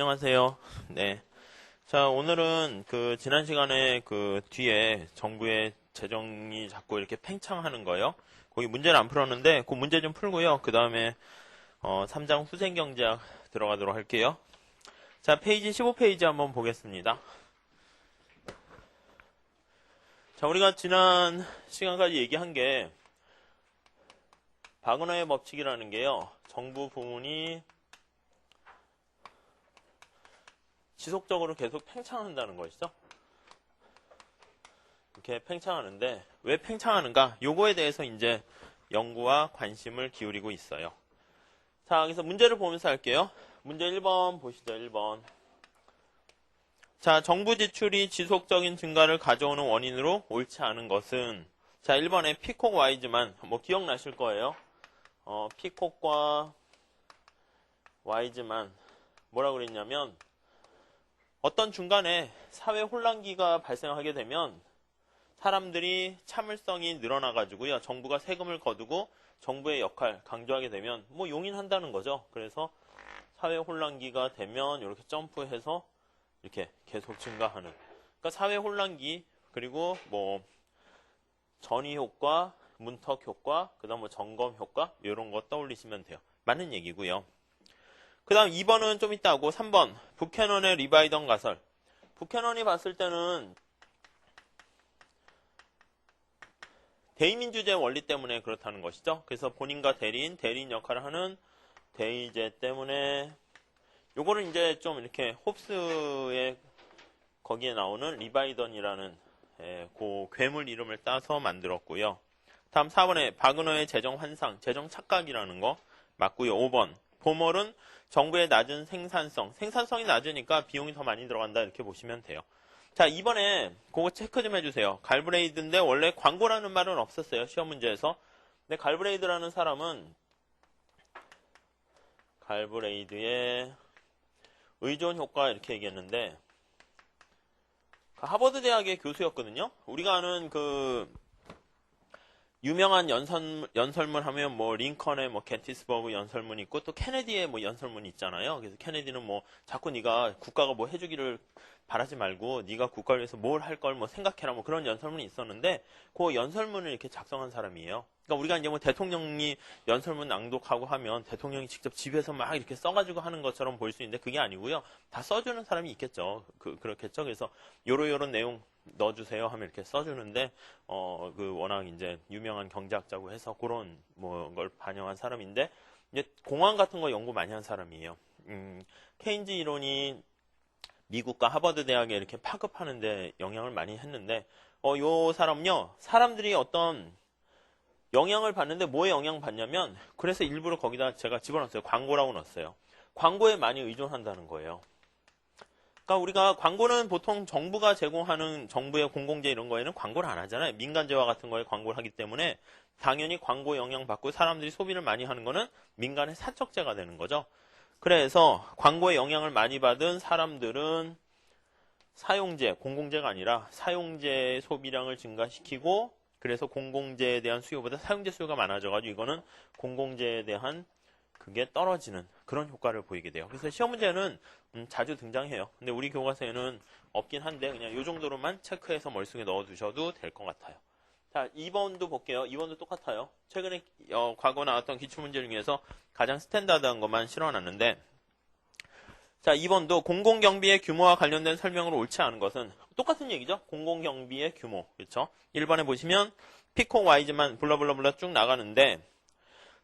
안녕하세요. 네. 자, 오늘은 지난 시간에 뒤에 정부의 재정이 자꾸 이렇게 팽창하는 거요. 거기 문제를 안 풀었는데, 그 문제 좀 풀고요. 그 다음에, 3장 후생경제학 들어가도록 할게요. 자, 페이지 15페이지 한번 보겠습니다. 자, 우리가 지난 시간까지 얘기한 게, 바그너의 법칙이라는 게요. 정부 부문이 지속적으로 계속 팽창한다는 것이죠. 이렇게 팽창하는데 왜 팽창하는가? 요거에 대해서 이제 연구와 관심을 기울이고 있어요. 자, 그래서 문제를 보면서 할게요. 문제 1번 보시죠. 1번. 자, 정부 지출이 지속적인 증가를 가져오는 원인으로 옳지 않은 것은 자, 1번에 피콕 와이즈만 기억나실 거예요. 피콕과 와이즈만 뭐라고 그랬냐면 어떤 중간에 사회 혼란기가 발생하게 되면 사람들이 참을성이 늘어나가지고요. 정부가 세금을 거두고 정부의 역할 강조하게 되면 용인한다는 거죠. 그래서 사회 혼란기가 되면 이렇게 점프해서 이렇게 계속 증가하는. 그러니까 사회 혼란기 그리고 전위 효과, 문턱 효과, 그다음 점검 효과 이런 거 떠올리시면 돼요. 맞는 얘기고요. 그 다음 2번은 좀 이따 하고 3번 부캐넌의 리바이던 가설. 부캐넌이 봤을 때는 대의민주주의 원리 때문에 그렇다는 것이죠. 그래서 본인과 대리인 역할을 하는 대의제 때문에 요거를 이제 좀 이렇게 홉스의 거기에 나오는 리바이던이라는 그 괴물 이름을 따서 만들었고요. 다음 4번에 바그너의 재정 환상, 재정 착각이라는 거 맞고요. 5번 보멀은 정부의 낮은 생산성이 낮으니까 비용이 더 많이 들어간다 이렇게 보시면 돼요. 자, 이번에 그거 체크 좀 해주세요. 갈브레이드인데 원래 광고라는 말은 없었어요. 시험 문제에서. 근데 갈브레이드라는 사람은 갈브레이드의 의존 효과 이렇게 얘기했는데 하버드 대학의 교수였거든요. 우리가 아는 유명한 연설문 하면 링컨의 게티스버그 연설문 있고 또 케네디의 연설문이 있잖아요. 그래서 케네디는 자꾸 네가 국가가 해주기를 바라지 말고 네가 국가를 위해서 뭘 할 걸 생각해라 그런 연설문이 있었는데 그 연설문을 이렇게 작성한 사람이에요. 그러니까 우리가 이제 대통령이 연설문 낭독하고 하면 대통령이 직접 집에서 막 이렇게 써가지고 하는 것처럼 보일 수 있는데 그게 아니고요. 다 써주는 사람이 있겠죠. 그렇겠죠. 그래서 요런 내용 넣어주세요 하면 이렇게 써주는데 워낙 이제 유명한 경제학자고 해서 그런 걸 반영한 사람인데 이제 공항 같은 거 연구 많이 한 사람이에요. 케인즈 이론이 미국과 하버드 대학에 이렇게 파급하는데 영향을 많이 했는데 요 사람은요 사람들이 어떤 영향을 받는데 뭐에 영향 받냐면 그래서 일부러 거기다 제가 집어넣었어요. 광고라고 넣었어요. 광고에 많이 의존한다는 거예요. 그러니까 우리가 광고는 보통 정부가 제공하는 정부의 공공재 이런 거에는 광고를 안 하잖아요. 민간재화 같은 거에 광고를 하기 때문에 당연히 광고 영향 받고 사람들이 소비를 많이 하는 거는 민간의 사적재가 되는 거죠. 그래서 광고에 영향을 많이 받은 사람들은 사용재, 공공재가 아니라 사용재의 소비량을 증가시키고 그래서 공공재에 대한 수요보다 사용재 수요가 많아져가지고 이거는 공공재에 대한 그게 떨어지는 그런 효과를 보이게 돼요. 그래서 시험 문제는 자주 등장해요. 근데 우리 교과서에는 없긴 한데 그냥 이 정도로만 체크해서 머릿속에 넣어두셔도 될 것 같아요. 자, 2번도 볼게요. 2번도 똑같아요. 최근에 과거 나왔던 기출문제 중에서 가장 스탠다드한 것만 실어놨는데 자, 2번도 공공경비의 규모와 관련된 설명으로 옳지 않은 것은 똑같은 얘기죠. 공공경비의 규모. 그렇죠? 1번에 보시면 피콕 와이즈만 블러블러블러 쭉 나가는데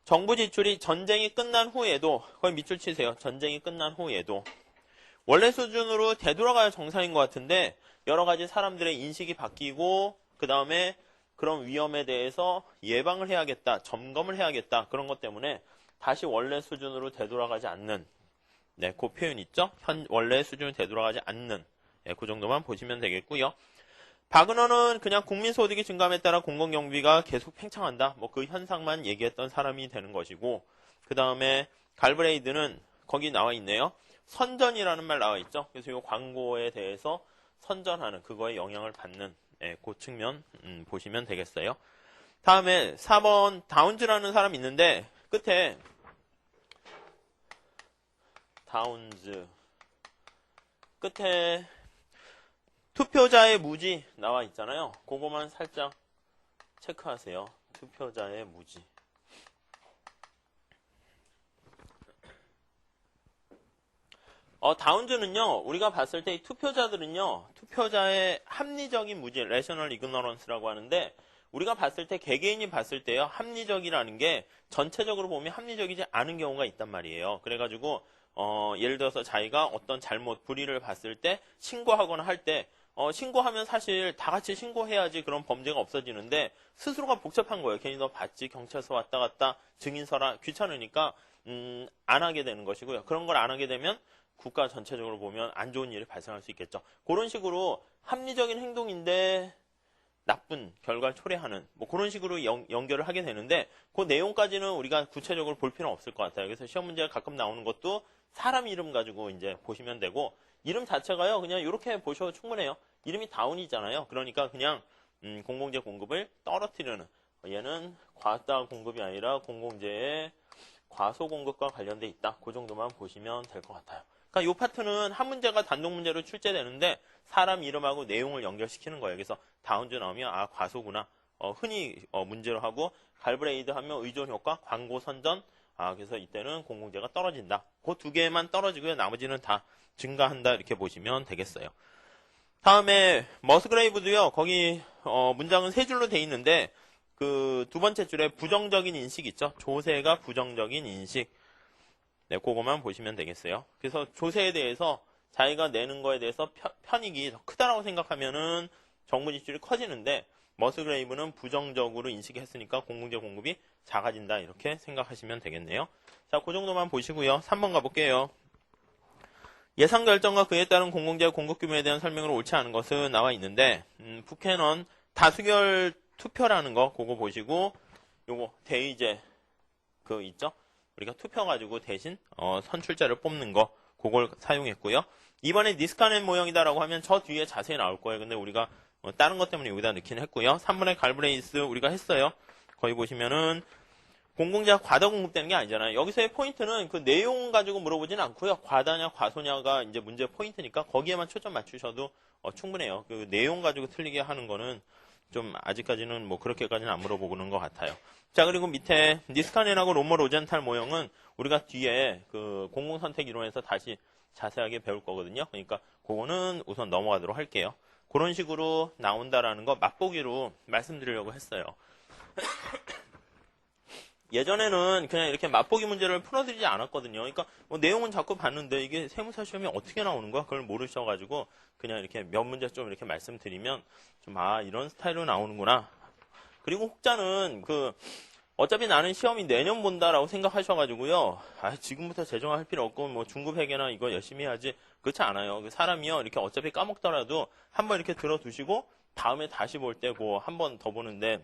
정부 지출이 전쟁이 끝난 후에도 거의 밑줄 치세요. 전쟁이 끝난 후에도 원래 수준으로 되돌아가야 정상인 것 같은데 여러 가지 사람들의 인식이 바뀌고 그 다음에 그런 위험에 대해서 예방을 해야겠다. 점검을 해야겠다. 그런 것 때문에 다시 원래 수준으로 되돌아가지 않는 그 표현 있죠? 원래 수준으로 되돌아가지 않는 그 정도만 보시면 되겠고요. 바그너는 그냥 국민소득이 증감에 따라 공공경비가 계속 팽창한다. 그 현상만 얘기했던 사람이 되는 것이고 그 다음에 갈브레이드는 거기 나와 있네요. 선전이라는 말 나와 있죠. 그래서 이 광고에 대해서 선전하는 그거에 영향을 받는 그 측면 보시면 되겠어요. 다음에 4번 다운즈라는 사람이 있는데 끝에 다운즈 끝에 투표자의 무지 나와 있잖아요. 그거만 살짝 체크하세요. 투표자의 무지. 다운즈는요, 우리가 봤을 때 이 투표자들은요, 투표자의 합리적인 무지, rational ignorance라고 하는데, 우리가 봤을 때, 개개인이 봤을 때요, 합리적이라는 게 전체적으로 보면 합리적이지 않은 경우가 있단 말이에요. 그래가지고, 예를 들어서 자기가 어떤 잘못, 불의를 봤을 때, 신고하거나 할 때, 신고하면 사실 다 같이 신고해야지 그런 범죄가 없어지는데, 스스로가 복잡한 거예요. 괜히 너 봤지? 경찰서 왔다 갔다, 증인서라, 귀찮으니까, 안 하게 되는 것이고요. 그런 걸 안 하게 되면, 국가 전체적으로 보면 안 좋은 일이 발생할 수 있겠죠. 그런 식으로 합리적인 행동인데 나쁜 결과를 초래하는 뭐 그런 식으로 연결을 하게 되는데 그 내용까지는 우리가 구체적으로 볼 필요는 없을 것 같아요. 그래서 시험 문제가 가끔 나오는 것도 사람 이름 가지고 이제 보시면 되고 이름 자체가요. 그냥 이렇게 보셔도 충분해요. 이름이 다운이잖아요. 그러니까 그냥 공공재 공급을 떨어뜨리는 얘는 과다 공급이 아니라 공공재의 과소 공급과 관련돼 있다. 그 정도만 보시면 될 것 같아요. 그러니까 이 파트는 한 문제가 단독 문제로 출제되는데 사람 이름하고 내용을 연결시키는 거예요. 그래서 다운즈 나오면 아 과소구나. 흔히 문제로 하고 갈브레이드 하면 의존 효과, 광고 선전. 그래서 이때는 공공재가 떨어진다. 그 두 개만 떨어지고요. 나머지는 다 증가한다. 이렇게 보시면 되겠어요. 다음에 머스그레이브도요. 거기 문장은 세 줄로 돼 있는데 그 두 번째 줄에 부정적인 인식 있죠. 조세가 부정적인 인식. 네, 그거만 보시면 되겠어요. 그래서 조세에 대해서 자기가 내는 거에 대해서 편익이 더 크다라고 생각하면은 정부 지출이 커지는데 머스그레이브는 부정적으로 인식했으니까 공공재 공급이 작아진다 이렇게 생각하시면 되겠네요. 자, 그 정도만 보시고요. 3번 가볼게요. 예상 결정과 그에 따른 공공재 공급 규모에 대한 설명으로 옳지 않은 것은 나와 있는데 부캐넌 다수결 투표라는 거 그거 보시고 요거 대의제 그 있죠? 우리가 투표 가지고 대신 선출자를 뽑는 거 그걸 사용했고요. 이번에 니스카넨 모형이다라고 하면 저 뒤에 자세히 나올 거예요. 근데 우리가 다른 것 때문에 여기다 넣긴 했고요. 3번의 갈브레이스 우리가 했어요. 거기 보시면은 공공재가 과다 공급되는 게 아니잖아요. 여기서의 포인트는 그 내용 가지고 물어보진 않고요. 과다냐 과소냐가 이제 문제 포인트니까 거기에만 초점 맞추셔도 충분해요. 그 내용 가지고 틀리게 하는 거는 좀 아직까지는 뭐 그렇게까지는 안 물어보는 것 같아요. 자, 그리고 밑에 니스카넨하고 로머 로젠탈 모형은 우리가 뒤에 그 공공선택 이론에서 다시 자세하게 배울 거거든요. 그러니까 그거는 우선 넘어가도록 할게요. 그런 식으로 나온다라는 거 맛보기로 말씀드리려고 했어요. 예전에는 그냥 이렇게 맛보기 문제를 풀어드리지 않았거든요. 그러니까 뭐 내용은 자꾸 봤는데 이게 세무사 시험이 어떻게 나오는 거야? 그걸 모르셔가지고 그냥 이렇게 몇 문제 좀 이렇게 말씀드리면 좀 이런 스타일로 나오는구나. 그리고 혹자는 어차피 나는 시험이 내년 본다라고 생각하셔가지고요. 지금부터 재정할 필요 없고 뭐 중급회계나 이거 열심히 해야지. 그렇지 않아요. 사람이요 이렇게 어차피 까먹더라도 한번 이렇게 들어두시고 다음에 다시 볼 때고 한 번 더 보는데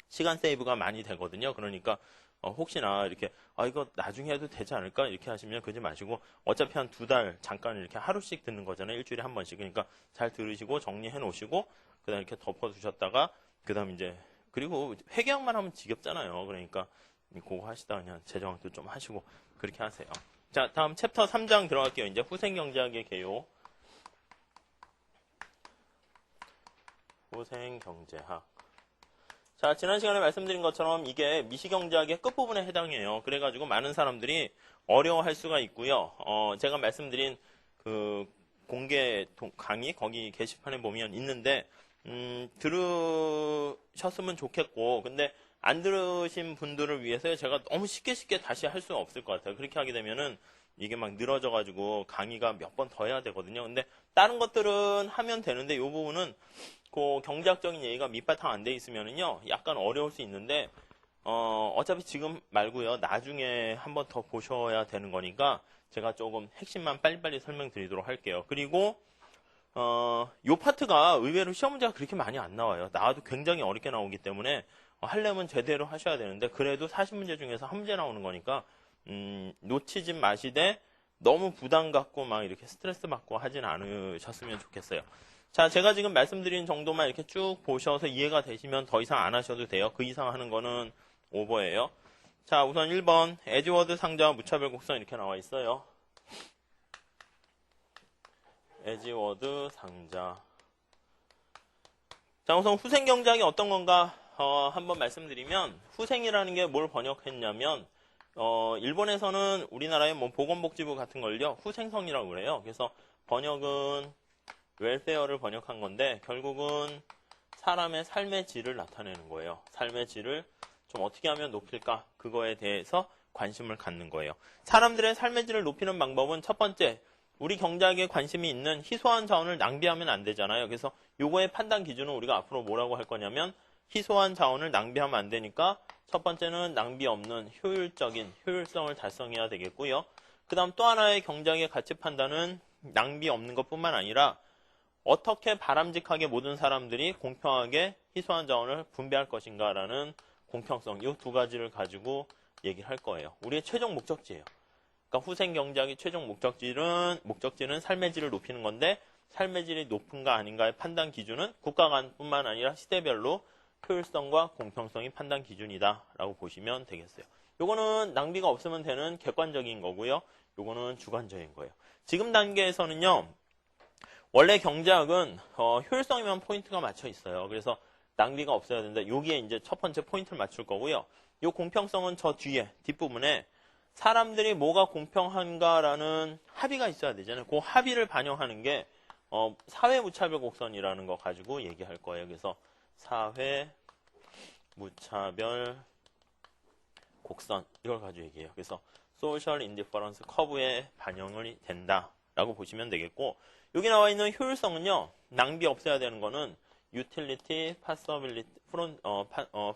시간 세이브가 많이 되거든요. 그러니까 혹시나 이렇게 이거 나중에 해도 되지 않을까 이렇게 하시면 그러지 마시고 어차피 한 2달 잠깐 이렇게 하루씩 듣는 거잖아요. 일주일에 한 번씩. 그러니까 잘 들으시고 정리해 놓으시고 그다음 이렇게 덮어 두셨다가 그다음 이제 그리고 회계학만 하면 지겹잖아요. 그러니까 그거 하시다가 그냥 재정학도 좀 하시고 그렇게 하세요. 자, 다음 챕터 3장 들어갈게요. 이제 후생경제학의 개요. 후생경제학. 자, 지난 시간에 말씀드린 것처럼 이게 미시경제학의 끝부분에 해당해요. 그래가지고 많은 사람들이 어려워할 수가 있고요. 제가 말씀드린 그 공개 강의 거기 게시판에 보면 있는데 들으셨으면 좋겠고 근데 안 들으신 분들을 위해서 제가 너무 쉽게 다시 할 수는 없을 것 같아요. 그렇게 하게 되면은 이게 막 늘어져가지고 강의가 몇 번 더 해야 되거든요. 근데 다른 것들은 하면 되는데 이 부분은 그 경제학적인 얘기가 밑바탕 안 돼 있으면은요 약간 어려울 수 있는데 어차피 지금 말고요 나중에 한번 더 보셔야 되는 거니까 제가 조금 핵심만 빨리빨리 설명드리도록 할게요. 그리고 요 파트가 의외로 시험 문제가 그렇게 많이 안 나와요. 나와도 굉장히 어렵게 나오기 때문에 하려면 제대로 하셔야 되는데 그래도 40문제 중에서 한 문제 나오는 거니까 놓치지 마시되 너무 부담 갖고 막 이렇게 스트레스 받고 하진 않으셨으면 좋겠어요. 자, 제가 지금 말씀드린 정도만 이렇게 쭉 보셔서 이해가 되시면 더 이상 안 하셔도 돼요. 그 이상 하는 거는 오버예요. 자, 우선 1번 에즈워드 상자와 무차별 곡선 이렇게 나와 있어요. 에즈워드 상자. 자, 우선 후생경제학이 어떤 건가 한번 말씀드리면, 후생이라는 게 뭘 번역했냐면 일본에서는 우리나라의 뭐 보건복지부 같은 걸요 후생성이라고 그래요. 그래서 번역은 웰페어를 번역한 건데 결국은 사람의 삶의 질을 나타내는 거예요. 삶의 질을 좀 어떻게 하면 높일까? 그거에 대해서 관심을 갖는 거예요. 사람들의 삶의 질을 높이는 방법은 첫 번째, 우리 경제학에 관심이 있는 희소한 자원을 낭비하면 안 되잖아요. 그래서 요거의 판단 기준은 우리가 앞으로 뭐라고 할 거냐면 희소한 자원을 낭비하면 안 되니까 첫 번째는 낭비 없는 효율적인 효율성을 달성해야 되겠고요. 그 다음 또 하나의 경제학의 가치 판단은 낭비 없는 것뿐만 아니라 어떻게 바람직하게 모든 사람들이 공평하게 희소한 자원을 분배할 것인가라는 공평성, 이 두 가지를 가지고 얘기를 할 거예요. 우리의 최종 목적지예요. 그러니까 후생 경제학의 최종 목적지는 삶의 질을 높이는 건데 삶의 질이 높은가 아닌가의 판단 기준은 국가 간뿐만 아니라 시대별로 효율성과 공평성이 판단 기준이다라고 보시면 되겠어요. 요거는 낭비가 없으면 되는 객관적인 거고요. 요거는 주관적인 거예요. 지금 단계에서는요. 원래 경제학은 효율성에만 포인트가 맞춰 있어요. 그래서 낭비가 없어야 된다. 여기에 이제 첫 번째 포인트를 맞출 거고요. 요 공평성은 저 뒤에 뒷부분에 사람들이 뭐가 공평한가라는 합의가 있어야 되잖아요. 그 합의를 반영하는 게 사회 무차별 곡선이라는 거 가지고 얘기할 거예요. 그래서 사회 무차별 곡선 이걸 가지고 얘기해요. 그래서 소셜 인디퍼런스 커브에 반영이 된다라고 보시면 되겠고 여기 나와 있는 효율성은요. 낭비 없어야 되는 거는 유틸리티,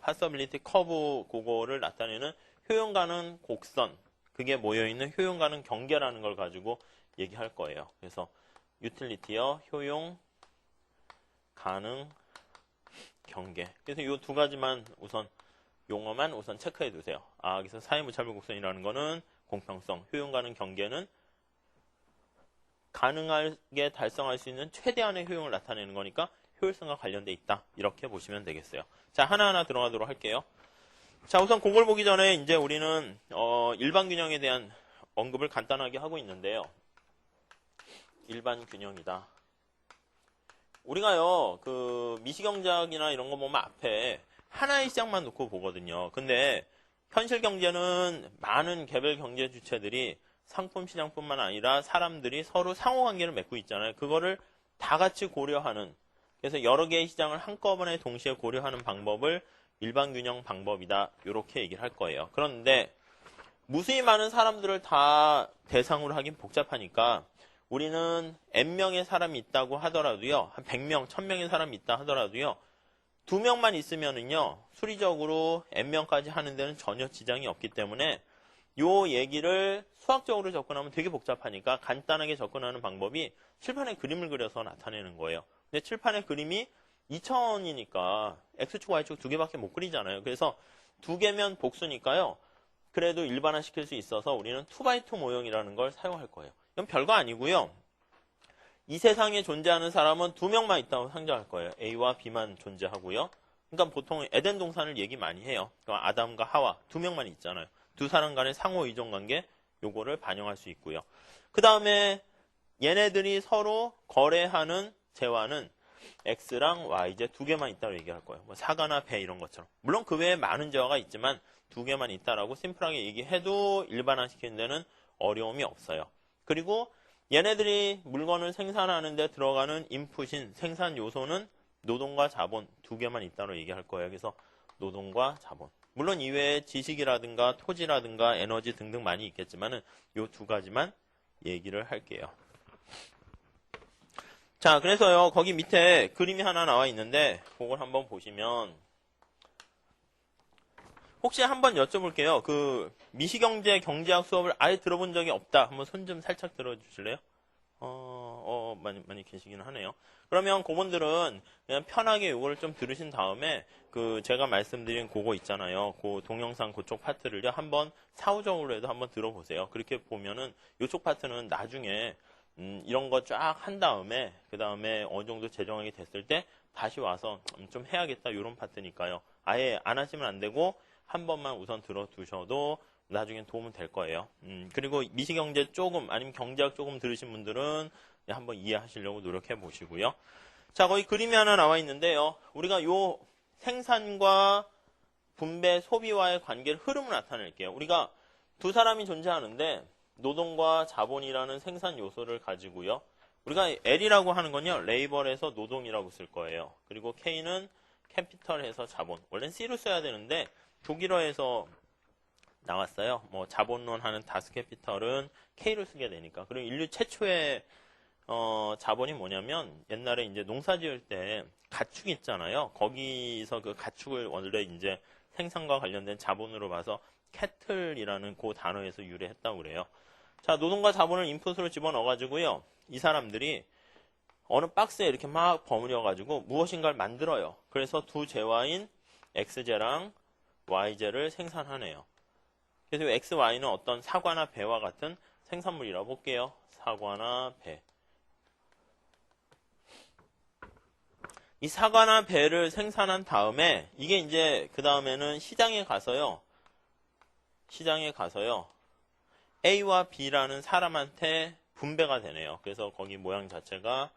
파서빌리티 커브 그거를 나타내는 효용 가능 곡선 그게 모여있는 효용 가능 경계라는 걸 가지고 얘기할 거예요. 그래서 유틸리티요, 효용 가능 경계. 그래서 이 두 가지만 우선 용어만 우선 체크해 두세요. 그래서 사회무차별 곡선이라는 거는 공평성, 효용 가능 경계는 가능하게 달성할 수 있는 최대한의 효용을 나타내는 거니까 효율성과 관련돼 있다. 이렇게 보시면 되겠어요. 자, 하나하나 들어가도록 할게요. 자, 우선 그걸 보기 전에 이제 우리는 일반 균형에 대한 언급을 간단하게 하고 있는데요. 일반 균형이다. 우리가요, 미시경제학이나 이런 거 보면 앞에 하나의 시장만 놓고 보거든요. 근데 현실 경제는 많은 개별 경제 주체들이 상품 시장뿐만 아니라 사람들이 서로 상호관계를 맺고 있잖아요. 그거를 다 같이 고려하는, 그래서 여러 개의 시장을 한꺼번에 동시에 고려하는 방법을 일반균형 방법이다. 이렇게 얘기를 할 거예요. 그런데 무수히 많은 사람들을 다 대상으로 하긴 복잡하니까 우리는 N명의 사람이 있다고 하더라도요. 한 100명, 1000명의 사람이 있다 하더라도요. 2명만 있으면은요. 수리적으로 N명까지 하는 데는 전혀 지장이 없기 때문에 요 얘기를 수학적으로 접근하면 되게 복잡하니까 간단하게 접근하는 방법이 칠판에 그림을 그려서 나타내는 거예요. 근데 칠판의 그림이 2000이니까 X축, Y축 두 개밖에 못 그리잖아요. 그래서 두 개면 복수니까요. 그래도 일반화시킬 수 있어서 우리는 2x2 모형이라는 걸 사용할 거예요. 이건 별거 아니고요. 이 세상에 존재하는 사람은 2명만 있다고 상정할 거예요. A와 B만 존재하고요. 그러니까 보통 에덴 동산을 얘기 많이 해요. 그러니까 아담과 하와 2명만 있잖아요. 두 사람 간의 상호 이종 관계 요거를 반영할 수 있고요. 그 다음에 얘네들이 서로 거래하는 재화는 X랑 Y 이제 두 개만 있다고 얘기할 거예요. 뭐 사과나 배 이런 것처럼. 물론 그 외에 많은 재화가 있지만 두 개만 있다라고 심플하게 얘기해도 일반화시키는 데는 어려움이 없어요. 그리고 얘네들이 물건을 생산하는 데 들어가는 인풋인 생산 요소는 노동과 자본 두 개만 있다고 얘기할 거예요. 그래서 노동과 자본. 물론 이외에 지식이라든가 토지라든가 에너지 등등 많이 있겠지만은 요 두 가지만 얘기를 할게요. 자, 그래서요, 거기 밑에 그림이 하나 나와 있는데, 그걸 한번 보시면, 혹시 한번 여쭤볼게요. 미시경제 경제학 수업을 아예 들어본 적이 없다. 한번 손 좀 살짝 들어주실래요? 많이 계시긴 하네요. 그러면 그분들은 그냥 편하게 이거를 좀 들으신 다음에, 제가 말씀드린 그거 있잖아요. 그 동영상 그쪽 파트를요, 한번 사후적으로라도 한번 들어보세요. 그렇게 보면은, 이쪽 파트는 나중에, 이런 거 쫙 한 다음에 그 다음에 어느 정도 재정하게 됐을 때 다시 와서 좀 해야겠다 이런 파트니까요. 아예 안 하시면 안 되고 한 번만 우선 들어두셔도 나중엔 도움은 될 거예요. 그리고 미시경제 조금 아니면 경제학 조금 들으신 분들은 한번 이해하시려고 노력해 보시고요. 자, 거기 그림이 하나 나와 있는데요. 우리가 요 생산과 분배, 소비와의 관계를 흐름을 나타낼게요. 우리가 두 사람이 존재하는데 노동과 자본이라는 생산 요소를 가지고요. 우리가 L이라고 하는 건요. 레이벌에서 노동이라고 쓸 거예요. 그리고 K는 캐피털에서 자본. 원래는 C로 써야 되는데 독일어에서 나왔어요. 뭐 자본론 하는 다스캐피털은 K로 쓰게 되니까. 그리고 인류 최초의 자본이 뭐냐면 옛날에 이제 농사 지을 때 가축 있잖아요. 거기서 그 가축을 원래 이제 생산과 관련된 자본으로 봐서 캐틀이라는 그 단어에서 유래했다고 그래요. 자, 노동과 자본을 인풋으로 집어넣어가지고요. 이 사람들이 어느 박스에 이렇게 막 버무려가지고 무엇인가를 만들어요. 그래서 두 재화인 X재랑 Y재를 생산하네요. 그래서 X, Y는 어떤 사과나 배와 같은 생산물이라고 볼게요. 사과나 배. 이 사과나 배를 생산한 다음에 이게 이제 그 다음에는 시장에 가서요. A와 B라는 사람한테 분배가 되네요. 그래서 거기 모양 자체가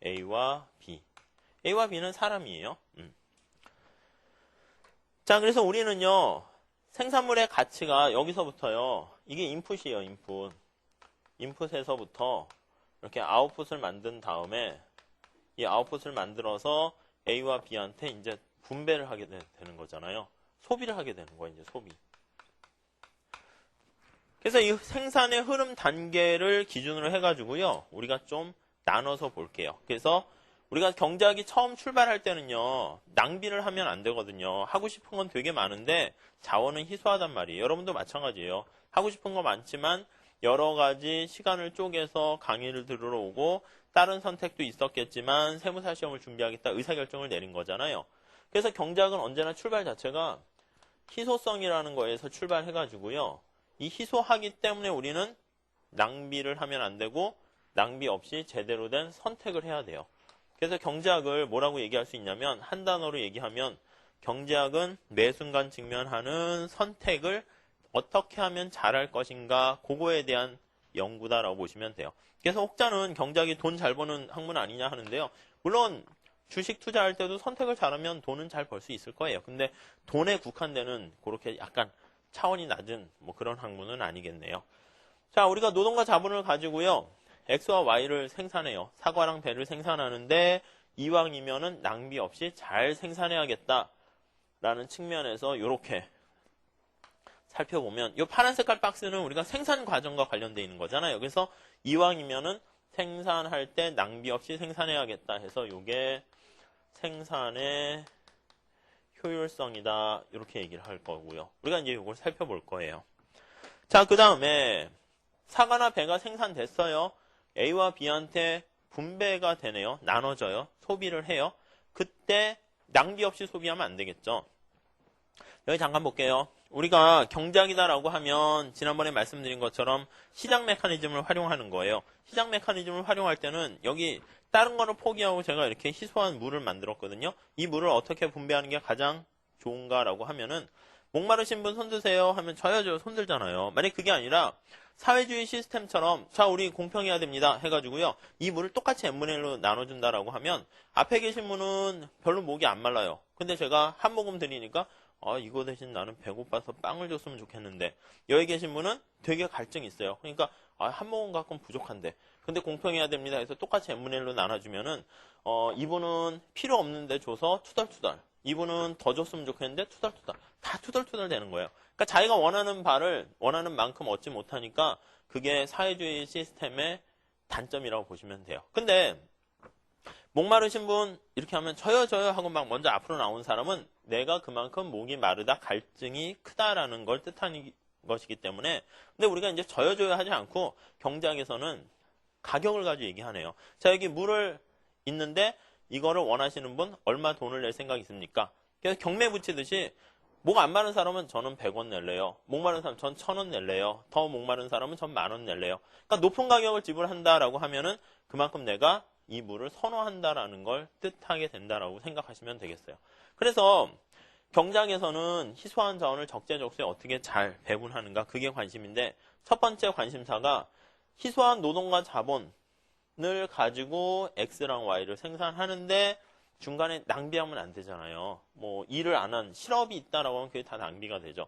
A와 B. A와 B는 사람이에요. 자, 그래서 우리는요. 생산물의 가치가 여기서부터요. 이게 인풋이에요. 인풋에서부터 이렇게 아웃풋을 만든 다음에 이 아웃풋을 만들어서 A와 B한테 이제 분배를 하게 되는 거잖아요. 소비를 하게 되는 거예요. 이제 소비. 그래서 이 생산의 흐름 단계를 기준으로 해가지고요. 우리가 좀 나눠서 볼게요. 그래서 우리가 경제학이 처음 출발할 때는요. 낭비를 하면 안 되거든요. 하고 싶은 건 되게 많은데 자원은 희소하단 말이에요. 여러분도 마찬가지예요. 하고 싶은 거 많지만 여러 가지 시간을 쪼개서 강의를 들으러 오고 다른 선택도 있었겠지만 세무사 시험을 준비하겠다 의사결정을 내린 거잖아요. 그래서 경제학은 언제나 출발 자체가 희소성이라는 거에서 출발해가지고요. 이 희소하기 때문에 우리는 낭비를 하면 안 되고 낭비 없이 제대로 된 선택을 해야 돼요. 그래서 경제학을 뭐라고 얘기할 수 있냐면 한 단어로 얘기하면 경제학은 매 순간 직면하는 선택을 어떻게 하면 잘할 것인가 그거에 대한 연구다라고 보시면 돼요. 그래서 혹자는 경제학이 돈 잘 버는 학문 아니냐 하는데요. 물론 주식 투자할 때도 선택을 잘하면 돈은 잘 벌 수 있을 거예요. 근데 돈에 국한되는 그렇게 약간 차원이 낮은 뭐 그런 학문은 아니겠네요. 자, 우리가 노동과 자본을 가지고요. X와 Y를 생산해요. 사과랑 배를 생산하는데 이왕이면은 낭비 없이 잘 생산해야겠다라는 측면에서 이렇게 살펴보면 이 파란 색깔 박스는 우리가 생산 과정과 관련되어 있는 거잖아요. 그래서 이왕이면은 생산할 때 낭비 없이 생산해야겠다 해서 이게 생산의 효율성이다 이렇게 얘기를 할 거고요. 우리가 이제 이걸 살펴볼 거예요. 자, 그 다음에 사과나 배가 생산됐어요. A와 B한테 분배가 되네요. 나눠져요. 소비를 해요. 그때 낭비 없이 소비하면 안 되겠죠. 여기 잠깐 볼게요. 우리가 경제학이다라고 하면 지난번에 말씀드린 것처럼 시장 메커니즘을 활용하는 거예요. 시장 메커니즘을 활용할 때는 여기 다른 거를 포기하고 제가 이렇게 희소한 물을 만들었거든요. 이 물을 어떻게 분배하는 게 가장 좋은가라고 하면은 목마르신 분 손 드세요 하면 저요 손 들잖아요. 만약 그게 아니라 사회주의 시스템처럼 자 우리 공평해야 됩니다 해가지고요. 이 물을 똑같이 n분의 1로 나눠준다라고 하면 앞에 계신 분은 별로 목이 안 말라요. 근데 제가 한 모금 드리니까 이거 대신 나는 배고파서 빵을 줬으면 좋겠는데 여기 계신 분은 되게 갈증이 있어요. 그러니까 한 모금 갖고는 부족한데 근데 공평해야 됩니다 해서 똑같이 n분의 1로 나눠주면은 이분은 필요 없는데 줘서 투덜투덜 이분은 더 줬으면 좋겠는데 투덜투덜 다 투덜투덜 되는 거예요. 그러니까 자기가 원하는 바를 원하는 만큼 얻지 못하니까 그게 사회주의 시스템의 단점이라고 보시면 돼요. 근데 목마르신 분 이렇게 하면 저요 하고 막 먼저 앞으로 나온 사람은 내가 그만큼 목이 마르다 갈증이 크다라는 걸 뜻하는 것이기 때문에 근데 우리가 이제 저요 하지 않고 경제학에서는 가격을 가지고 얘기하네요. 자 여기 물을 있는데 이거를 원하시는 분 얼마 돈을 낼 생각 있습니까? 그래서 경매 붙이듯이 목 안 마른 사람은 저는 100원 낼래요. 목 마른 사람 전 1000원 낼래요. 더 목 마른 사람은 전 10,000원 낼래요. 그러니까 높은 가격을 지불한다라고 하면은 그만큼 내가 이 물을 선호한다라는 걸 뜻하게 된다라고 생각하시면 되겠어요. 그래서 경제학에서는 희소한 자원을 적재적소에 어떻게 잘 배분하는가 그게 관심인데 첫 번째 관심사가 희소한 노동과 자본 을 가지고 X랑 Y를 생산하는데 중간에 낭비하면 안 되잖아요. 뭐 일을 안 한 실업이 있다라고 하면 그게 다 낭비가 되죠.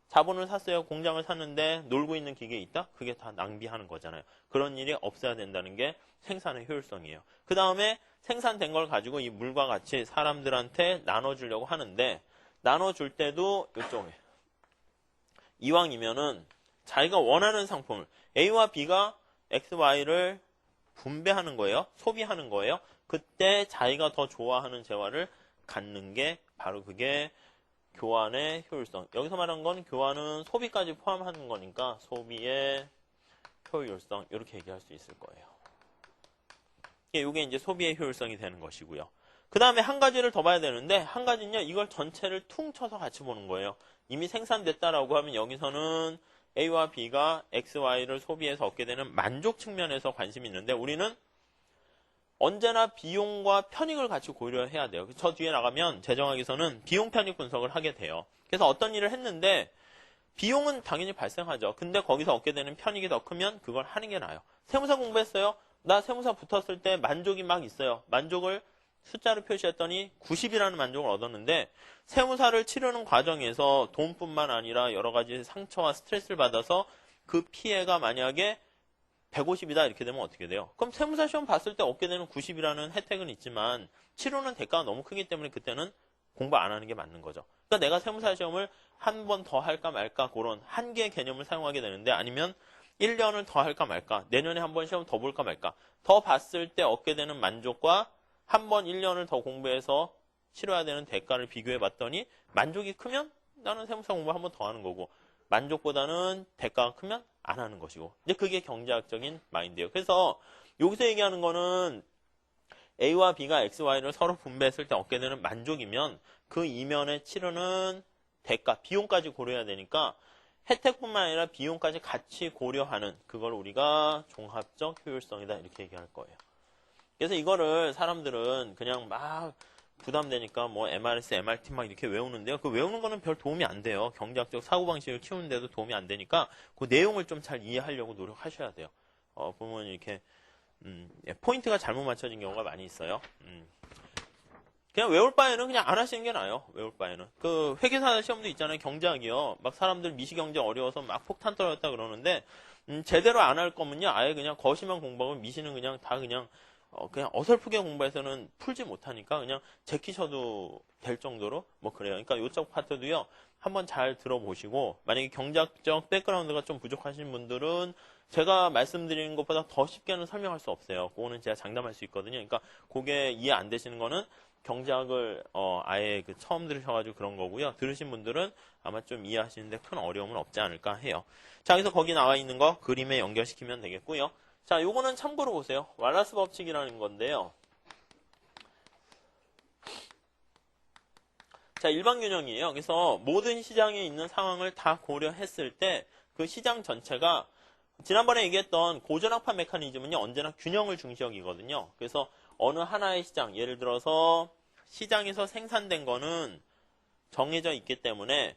자본을 샀어요. 공장을 샀는데 놀고 있는 기계 있다? 그게 다 낭비하는 거잖아요. 그런 일이 없어야 된다는 게 생산의 효율성이에요. 그 다음에 생산된 걸 가지고 이 물과 같이 사람들한테 나눠주려고 하는데 나눠줄 때도 이쪽에 이왕이면은 자기가 원하는 상품을 A와 B가 X, Y를 분배하는 거예요. 소비하는 거예요. 그때 자기가 더 좋아하는 재화를 갖는 게 바로 그게 교환의 효율성. 여기서 말한 건 교환은 소비까지 포함하는 거니까 소비의 효율성 이렇게 얘기할 수 있을 거예요. 이게 이제 소비의 효율성이 되는 것이고요. 그 다음에 한 가지를 더 봐야 되는데 한 가지는요. 이걸 전체를 퉁쳐서 같이 보는 거예요. 이미 생산됐다라고 하면 여기서는 A와 B가 X, Y를 소비해서 얻게 되는 만족 측면에서 관심이 있는데 우리는 언제나 비용과 편익을 같이 고려해야 돼요. 저 뒤에 나가면 재정학에서는 비용 편익 분석을 하게 돼요. 그래서 어떤 일을 했는데 비용은 당연히 발생하죠. 근데 거기서 얻게 되는 편익이 더 크면 그걸 하는 게 나아요. 세무사 공부했어요? 나 세무사 붙었을 때 만족이 막 있어요. 만족을 숫자로 표시했더니 90이라는 만족을 얻었는데 세무사를 치르는 과정에서 돈뿐만 아니라 여러 가지 상처와 스트레스를 받아서 그 피해가 만약에 150이다 이렇게 되면 어떻게 돼요? 그럼 세무사 시험 봤을 때 얻게 되는 90이라는 혜택은 있지만 치르는 대가가 너무 크기 때문에 그때는 공부 안 하는 게 맞는 거죠. 그러니까 내가 세무사 시험을 한 번 더 할까 말까 그런 한계의 개념을 사용하게 되는데 아니면 1년을 더 할까 말까 내년에 한 번 시험 더 볼까 말까 더 봤을 때 얻게 되는 만족과 한 번 1년을 더 공부해서 치러야 되는 대가를 비교해 봤더니 만족이 크면 나는 세무사 공부 한 번 더 하는 거고 만족보다는 대가가 크면 안 하는 것이고 이제 그게 경제학적인 마인드예요. 그래서 여기서 얘기하는 거는 A와 B가 X, Y를 서로 분배했을 때 얻게 되는 만족이면 그 이면에 치르는 대가, 비용까지 고려해야 되니까 혜택뿐만 아니라 비용까지 같이 고려하는 그걸 우리가 종합적 효율성이다 이렇게 얘기할 거예요. 그래서 이거를 사람들은 그냥 막 부담되니까 뭐 MRS, MRT 막 이렇게 외우는데요. 그 외우는 거는 별 도움이 안 돼요. 경제학적 사고방식을 키우는데도 도움이 안 되니까 그 내용을 좀 잘 이해하려고 노력하셔야 돼요. 보면 이렇게 포인트가 잘못 맞춰진 경우가 많이 있어요. 그냥 외울 바에는 그냥 안 하시는 게 나아요. 외울 바에는. 그 회계사 시험도 있잖아요. 경제학이요. 막 사람들 미시경제 어려워서 막 폭탄 떨어졌다 그러는데 제대로 안 할 거면요. 아예 그냥 거시만 공부하고 미시는 그냥 다 그냥 어설프게 공부해서는 풀지 못하니까 그냥 제끼셔도 될 정도로 뭐 그래요. 그러니까 요쪽 파트도요. 한번 잘 들어보시고 만약에 경제학적 백그라운드가 좀 부족하신 분들은 제가 말씀드리는 것보다 더 쉽게는 설명할 수 없어요. 그거는 제가 장담할 수 있거든요. 그러니까 그게 이해 안 되시는 거는 경제학을 아예 처음 들으셔가지고 그런 거고요. 들으신 분들은 아마 좀 이해하시는데 큰 어려움은 없지 않을까 해요. 자, 그래서 거기 나와 있는 거 그림에 연결시키면 되겠고요. 자, 요거는 참고로 보세요. 왈라스 법칙이라는 건데요. 자, 일반균형이에요. 그래서 모든 시장에 있는 상황을 다 고려했을 때 그 시장 전체가 지난번에 얘기했던 고전학파 메커니즘은요. 언제나 균형을 중시하기거든요. 그래서 어느 하나의 시장, 예를 들어서 시장에서 생산된 거는 정해져 있기 때문에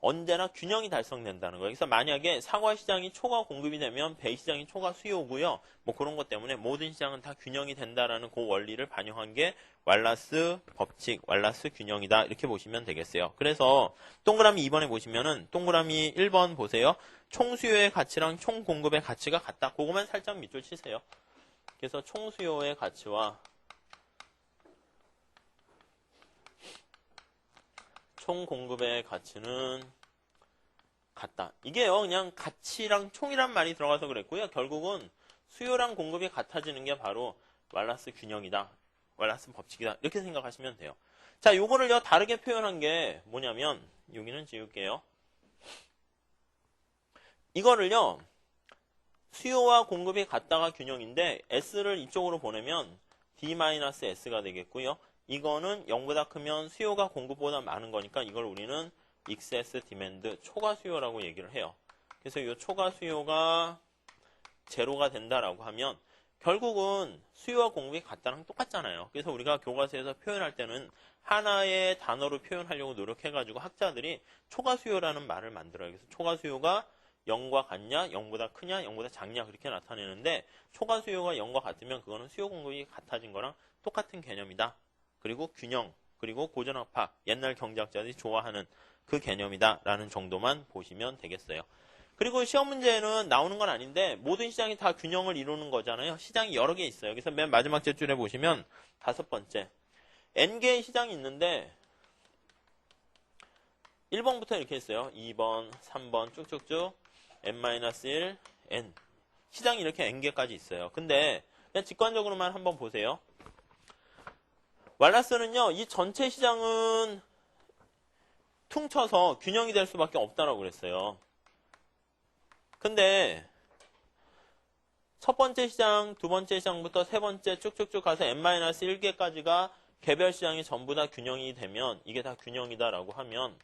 언제나 균형이 달성된다는 거예요. 그래서 만약에 사과 시장이 초과 공급이 되면 배 시장이 초과 수요고요. 뭐 그런 것 때문에 모든 시장은 다 균형이 된다라는 그 원리를 반영한 게 왈라스 법칙, 왈라스 균형이다. 이렇게 보시면 되겠어요. 그래서 동그라미 2번에 보시면은 동그라미 1번 보세요. 총 수요의 가치랑 총 공급의 가치가 같다. 그거만 살짝 밑줄 치세요. 그래서 총 수요의 가치와 총 공급의 가치는 같다. 이게요, 그냥 가치랑 총이란 말이 들어가서 그랬고요. 결국은 수요랑 공급이 같아지는 게 바로 왈라스 균형이다. 왈라스 법칙이다. 이렇게 생각하시면 돼요. 자, 요거를요, 다르게 표현한 게 뭐냐면, 여기는 지울게요. 이거를요, 수요와 공급이 같다가 균형인데, S를 이쪽으로 보내면 D-S가 되겠고요. 이거는 0보다 크면 수요가 공급보다 많은 거니까 이걸 우리는 excess demand, 초과 수요라고 얘기를 해요. 그래서 이 초과 수요가 제로가 된다라고 하면 결국은 수요와 공급이 같다랑 똑같잖아요. 그래서 우리가 교과서에서 표현할 때는 하나의 단어로 표현하려고 노력해가지고 학자들이 초과 수요라는 말을 만들어요. 그래서 초과 수요가 0과 같냐, 0보다 크냐, 0보다 작냐 그렇게 나타내는데 초과 수요가 0과 같으면 그거는 수요 공급이 같아진 거랑 똑같은 개념이다. 그리고 균형, 그리고 고전학파, 옛날 경제학자들이 좋아하는 그 개념이다 라는 정도만 보시면 되겠어요. 그리고 시험 문제는 나오는 건 아닌데 모든 시장이 다 균형을 이루는 거잖아요. 시장이 여러 개 있어요. 그래서 맨 마지막 줄에 보시면 5번째 N개의 시장이 있는데 1번부터 이렇게 했어요. 2번, 3번 쭉쭉쭉 N-1, N 시장이 이렇게 N개까지 있어요. 근데 그냥 직관적으로만 한번 보세요. 왈라스는요. 이 전체 시장은 퉁쳐서 균형이 될 수밖에 없다라고 그랬어요. 근데 첫 번째 시장, 두 번째 시장부터 세 번째 쭉쭉쭉 가서 N-1개까지가 개별 시장이 전부 다 균형이 되면 이게 다 균형이다라고 하면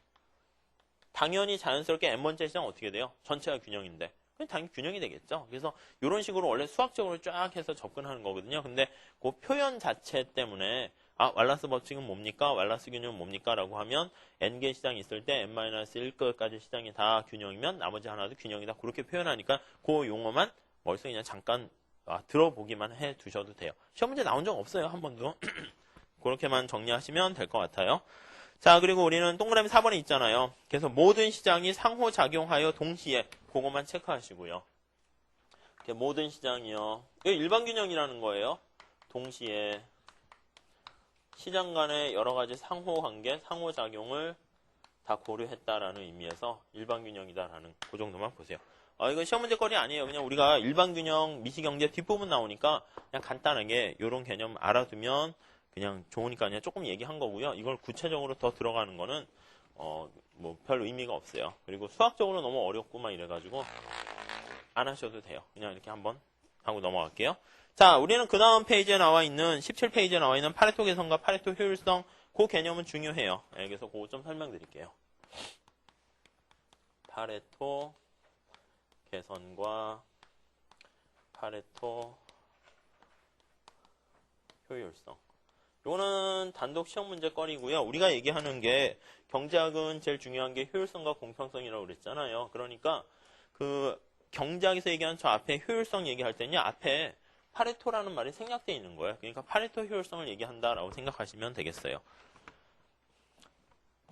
당연히 자연스럽게 N번째 시장 어떻게 돼요? 전체가 균형인데. 그럼 당연히 균형이 되겠죠. 그래서 이런 식으로 원래 수학적으로 쫙 해서 접근하는 거거든요. 근데 그 표현 자체 때문에 왈라스 법칙은 뭡니까? 왈라스 균형은 뭡니까? 라고 하면 N개 시장이 있을 때 N-1까지 시장이 다 균형이면 나머지 하나도 균형이다. 그렇게 표현하니까 그 용어만 머릿속에 그냥 잠깐 들어보기만 해 두셔도 돼요. 시험 문제 나온 적 없어요. 한 번도. 그렇게만 정리하시면 될 것 같아요. 자, 그리고 우리는 동그라미 4번에 있잖아요. 그래서 모든 시장이 상호작용하여 동시에 그것만 체크하시고요. 모든 시장이요. 이거 일반균형이라는 거예요. 동시에 시장 간의 여러 가지 상호관계, 상호작용을 다 고려했다라는 의미에서 일반균형이다라는 그 정도만 보세요. 이건 시험 문제거리 아니에요. 그냥 우리가 일반균형, 미시경제 뒷부분 나오니까 그냥 간단하게 이런 개념 알아두면 그냥 좋으니까 그냥 조금 얘기한 거고요. 이걸 구체적으로 더 들어가는 거는 뭐 별 의미가 없어요. 그리고 수학적으로 너무 어렵구만 이래가지고 안 하셔도 돼요. 그냥 이렇게 한번 하고 넘어갈게요. 자, 우리는 그 다음 페이지에 나와 있는 17페이지에 나와 있는 파레토 개선과 파레토 효율성 그 개념은 중요해요. 그래서 그거 좀 설명드릴게요. 파레토 개선과 파레토 효율성. 이거는 단독 시험 문제 거리고요. 우리가 얘기하는 게 경제학은 제일 중요한 게 효율성과 공평성이라고 그랬잖아요. 그러니까 그 경제학에서 얘기하는 저 앞에 효율성 얘기할 때는요. 앞에 파레토라는 말이 생략되어 있는 거예요. 그러니까 파레토 효율성을 얘기한다라고 생각하시면 되겠어요.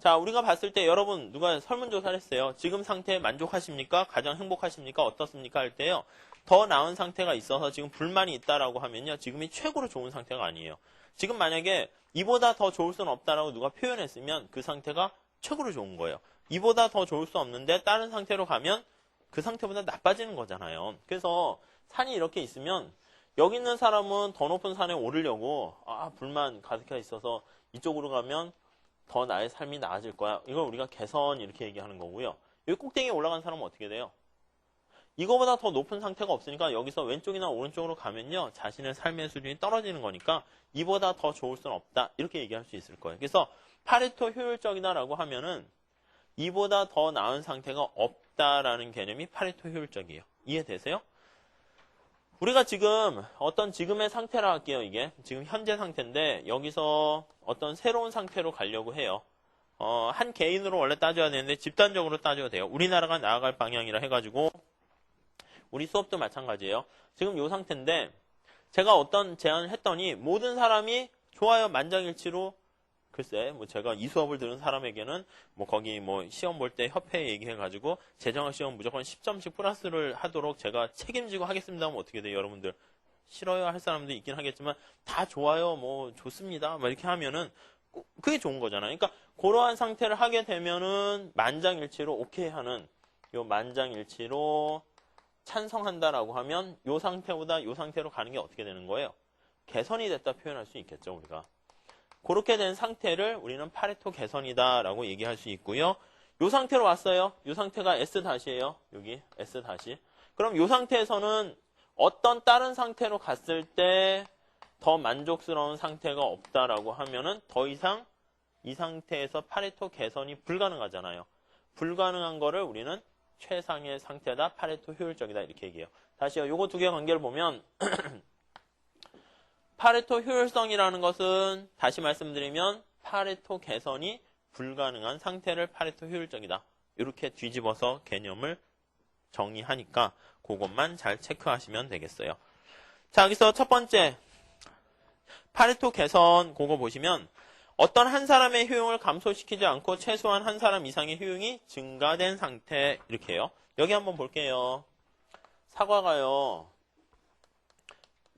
자, 우리가 봤을 때 여러분 누가 설문조사를 했어요. 지금 상태에 만족하십니까? 가장 행복하십니까? 어떻습니까? 할 때요. 더 나은 상태가 있어서 지금 불만이 있다라고 하면요. 지금이 최고로 좋은 상태가 아니에요. 지금 만약에 이보다 더 좋을 수는 없다라고 누가 표현했으면 그 상태가 최고로 좋은 거예요. 이보다 더 좋을 수 없는데 다른 상태로 가면 그 상태보다 나빠지는 거잖아요. 그래서 산이 이렇게 있으면 여기 있는 사람은 더 높은 산에 오르려고 불만 가득해 있어서 이쪽으로 가면 더 나의 삶이 나아질 거야. 이걸 우리가 개선 이렇게 얘기하는 거고요. 여기 꼭대기에 올라간 사람은 어떻게 돼요? 이거보다 더 높은 상태가 없으니까 여기서 왼쪽이나 오른쪽으로 가면요. 자신의 삶의 수준이 떨어지는 거니까 이보다 더 좋을 수는 없다. 이렇게 얘기할 수 있을 거예요. 그래서 파레토 효율적이다라고 하면은 이보다 더 나은 상태가 없다라는 개념이 파레토 효율적이에요. 이해되세요? 우리가 지금 어떤 지금의 상태라 할게요. 이게 지금 현재 상태인데 여기서 어떤 새로운 상태로 가려고 해요. 한 개인으로 원래 따져야 되는데 집단적으로 따져야 돼요. 우리나라가 나아갈 방향이라 해가지고 우리 수업도 마찬가지예요. 지금 이 상태인데 제가 어떤 제안을 했더니 모든 사람이 좋아요 만장일치로 글쎄 뭐 제가 이 수업을 들은 사람에게는 뭐 거기 뭐 시험 볼 때 협회 얘기해가지고 재정학 시험 무조건 10점씩 플러스를 하도록 제가 책임지고 하겠습니다 하면 어떻게 돼요? 여러분들 싫어요 할 사람도 있긴 하겠지만 다 좋아요 뭐 좋습니다 막 이렇게 하면은 그게 좋은 거잖아요. 그러니까 그러한 상태를 하게 되면은 만장일치로 오케이 하는 요 만장일치로 찬성한다라고 하면 요 상태보다 요 상태로 가는 게 어떻게 되는 거예요? 개선이 됐다 표현할 수 있겠죠, 우리가. 그렇게 된 상태를 우리는 파레토 개선이다라고 얘기할 수 있고요. 요 상태로 왔어요. 요 상태가 S-예요. 여기 S-. 그럼 요 상태에서는 어떤 다른 상태로 갔을 때 더 만족스러운 상태가 없다라고 하면은 더 이상 이 상태에서 파레토 개선이 불가능하잖아요. 불가능한 거를 우리는 최상의 상태다, 파레토 효율적이다 이렇게 얘기해요. 다시요. 요거 두 개 관계를 보면 파레토 효율성이라는 것은 다시 말씀드리면 파레토 개선이 불가능한 상태를 파레토 효율적이다. 이렇게 뒤집어서 개념을 정의하니까 그것만 잘 체크하시면 되겠어요. 자, 여기서 첫 번째 파레토 개선 그거 보시면 어떤 한 사람의 효용을 감소시키지 않고 최소한 한 사람 이상의 효용이 증가된 상태 이렇게 해요. 여기 한번 볼게요. 사과가요.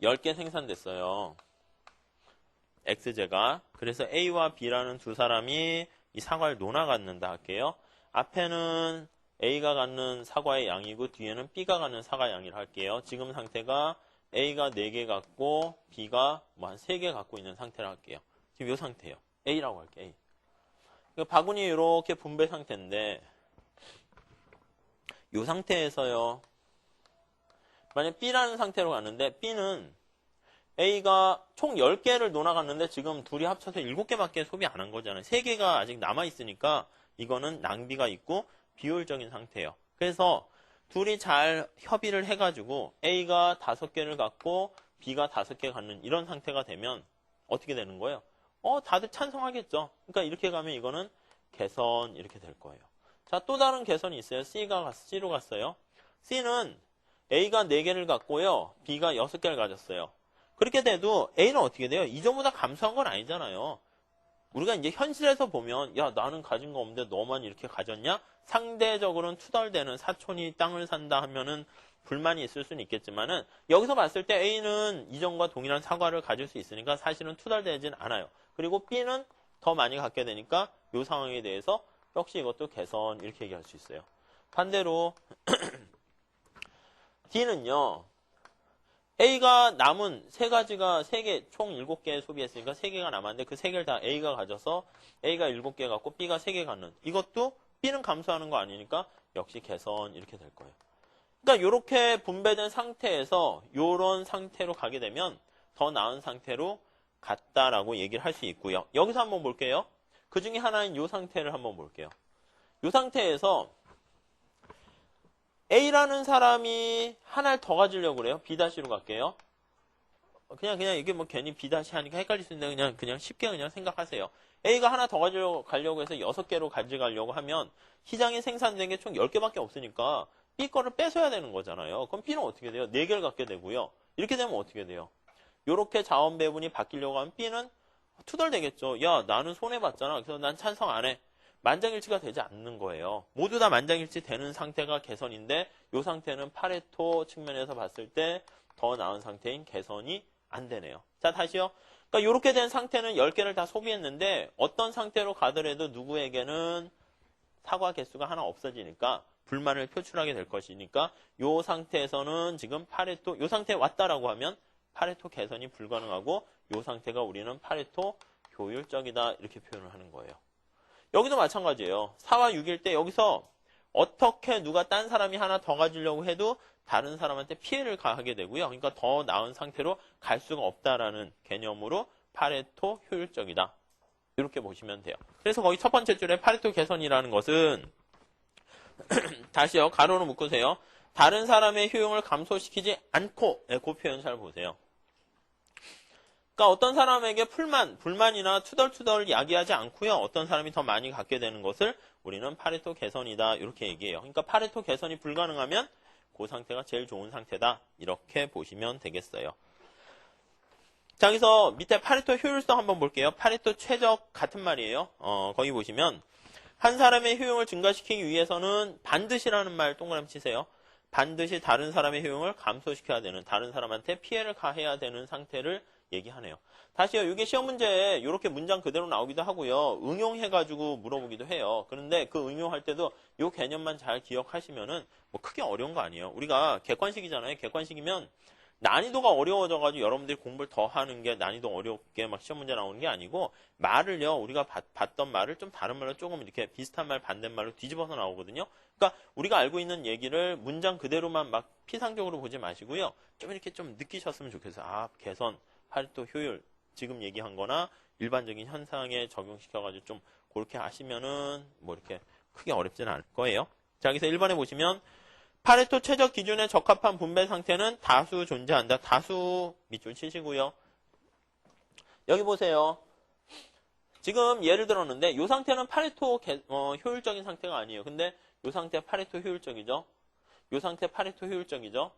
10개 생산됐어요. X제가. 그래서 A와 B라는 두 사람이 이 사과를 논아 갖는다 할게요. 앞에는 A가 갖는 사과의 양이고 뒤에는 B가 갖는 사과의 양이라 할게요. 지금 상태가 A가 4개 갖고 B가 뭐 한 3개 갖고 있는 상태라 할게요. 지금 이 상태예요. A라고 할게요. A. 바구니 이렇게 분배 상태인데 이 상태에서요. 만약 B라는 상태로 갔는데 B는 A가 총 10개를 논아갔는데 지금 둘이 합쳐서 7개밖에 소비 안 한 거잖아요. 3개가 아직 남아있으니까 이거는 낭비가 있고 비효율적인 상태예요. 그래서 둘이 잘 협의를 해가지고 A가 5개를 갖고 B가 5개 갖는 이런 상태가 되면 어떻게 되는 거예요? 다들 찬성하겠죠. 그러니까 이렇게 가면 이거는 개선 이렇게 될 거예요. 자, 또 다른 개선이 있어요. C로 갔어요. C는 A가 4개를 갖고요. B가 6개를 가졌어요. 그렇게 돼도 A는 어떻게 돼요? 이전보다 감소한 건 아니잖아요. 우리가 이제 현실에서 보면 야 나는 가진 거 없는데 너만 이렇게 가졌냐? 상대적으로는 투덜대는 사촌이 땅을 산다 하면은 불만이 있을 수는 있겠지만은 여기서 봤을 때 A는 이전과 동일한 사과를 가질 수 있으니까 사실은 투덜대진 않아요. 그리고 B는 더 많이 갖게 되니까 이 상황에 대해서 역시 이것도 개선 이렇게 얘기할 수 있어요. 반대로 D는요. A가 남은 3가지가 3개, 총 7개 소비했으니까 3개가 남았는데 그 3개를 다 A가 가져서 A가 7개 갖고 B가 3개 갖는 이것도 B는 감소하는 거 아니니까 역시 개선 이렇게 될 거예요. 그러니까 이렇게 분배된 상태에서 이런 상태로 가게 되면 더 나은 상태로 갔다라고 얘기를 할 수 있고요. 여기서 한번 볼게요. 그 중에 하나인 이 상태를 한번 볼게요. 이 상태에서 A라는 사람이 하나를 더 가지려고 그래요. B-로 갈게요. 그냥 이게 뭐 괜히 B- 하니까 헷갈릴 수 있는데 그냥 쉽게 그냥 생각하세요. A가 하나 더 가지려고 해서 6개로 가져가려고 하면 시장에 생산된 게 총 10개밖에 없으니까 B 거를 뺏어야 되는 거잖아요. 그럼 B는 어떻게 돼요? 4개를 갖게 되고요. 이렇게 되면 어떻게 돼요? 이렇게 자원 배분이 바뀌려고 하면 B는 투덜대겠죠. 야, 나는 손해봤잖아. 그래서 난 찬성 안 해. 만장일치가 되지 않는 거예요. 모두 다 만장일치 되는 상태가 개선인데 이 상태는 파레토 측면에서 봤을 때 더 나은 상태인 개선이 안 되네요. 자, 다시요. 그러니까 이렇게 된 상태는 10개를 다 소비했는데 어떤 상태로 가더라도 누구에게는 사과 개수가 하나 없어지니까 불만을 표출하게 될 것이니까 이 상태에서는 지금 파레토 이 상태에 왔다라고 하면 파레토 개선이 불가능하고 이 상태가 우리는 파레토 효율적이다 이렇게 표현을 하는 거예요. 여기도 마찬가지예요. 4와 6일 때 여기서 어떻게 누가 딴 사람이 하나 더 가지려고 해도 다른 사람한테 피해를 가하게 되고요. 그러니까 더 나은 상태로 갈 수가 없다라는 개념으로 파레토 효율적이다. 이렇게 보시면 돼요. 그래서 거기 첫 번째 줄에 파레토 개선이라는 것은 다시요. 가로로 묶으세요. 다른 사람의 효용을 감소시키지 않고 그 표현 잘 보세요. 그러니까 어떤 사람에게 불만이나 투덜투덜 야기하지 않고요. 어떤 사람이 더 많이 갖게 되는 것을 우리는 파레토 개선이다. 이렇게 얘기해요. 그러니까 파레토 개선이 불가능하면 그 상태가 제일 좋은 상태다. 이렇게 보시면 되겠어요. 자, 여기서 밑에 파레토 효율성 한번 볼게요. 파레토 최적 같은 말이에요. 거기 보시면 한 사람의 효용을 증가시키기 위해서는 반드시라는 말 동그라미 치세요. 반드시 다른 사람의 효용을 감소시켜야 되는, 다른 사람한테 피해를 가해야 되는 상태를 얘기하네요. 다시요. 이게 시험 문제에 이렇게 문장 그대로 나오기도 하고요. 응용해가지고 물어보기도 해요. 그런데 그 응용할 때도 이 개념만 잘 기억하시면은 뭐 크게 어려운 거 아니에요. 우리가 객관식이잖아요. 객관식이면 난이도가 어려워져가지고 여러분들이 공부를 더 하는 게 난이도 어렵게 막 시험 문제 나오는 게 아니고 말을요. 우리가 봤던 말을 좀 다른 말로 조금 이렇게 비슷한 말 반대말로 뒤집어서 나오거든요. 그러니까 우리가 알고 있는 얘기를 문장 그대로만 막 피상적으로 보지 마시고요. 좀 이렇게 좀 느끼셨으면 좋겠어요. 아, 개선, 파레토 효율 지금 얘기한 거나 일반적인 현상에 적용시켜가지고 좀 그렇게 아시면은 뭐 이렇게 크게 어렵지는 않을 거예요. 자, 여기서 1번에 보시면 파레토 최적 기준에 적합한 분배 상태는 다수 존재한다. 다수 밑줄 치시고요. 여기 보세요. 지금 예를 들었는데 이 상태는 파레토 효율적인 상태가 아니에요. 근데 이 상태 파레토 효율적이죠. 요 상태 파레토 효율적이죠?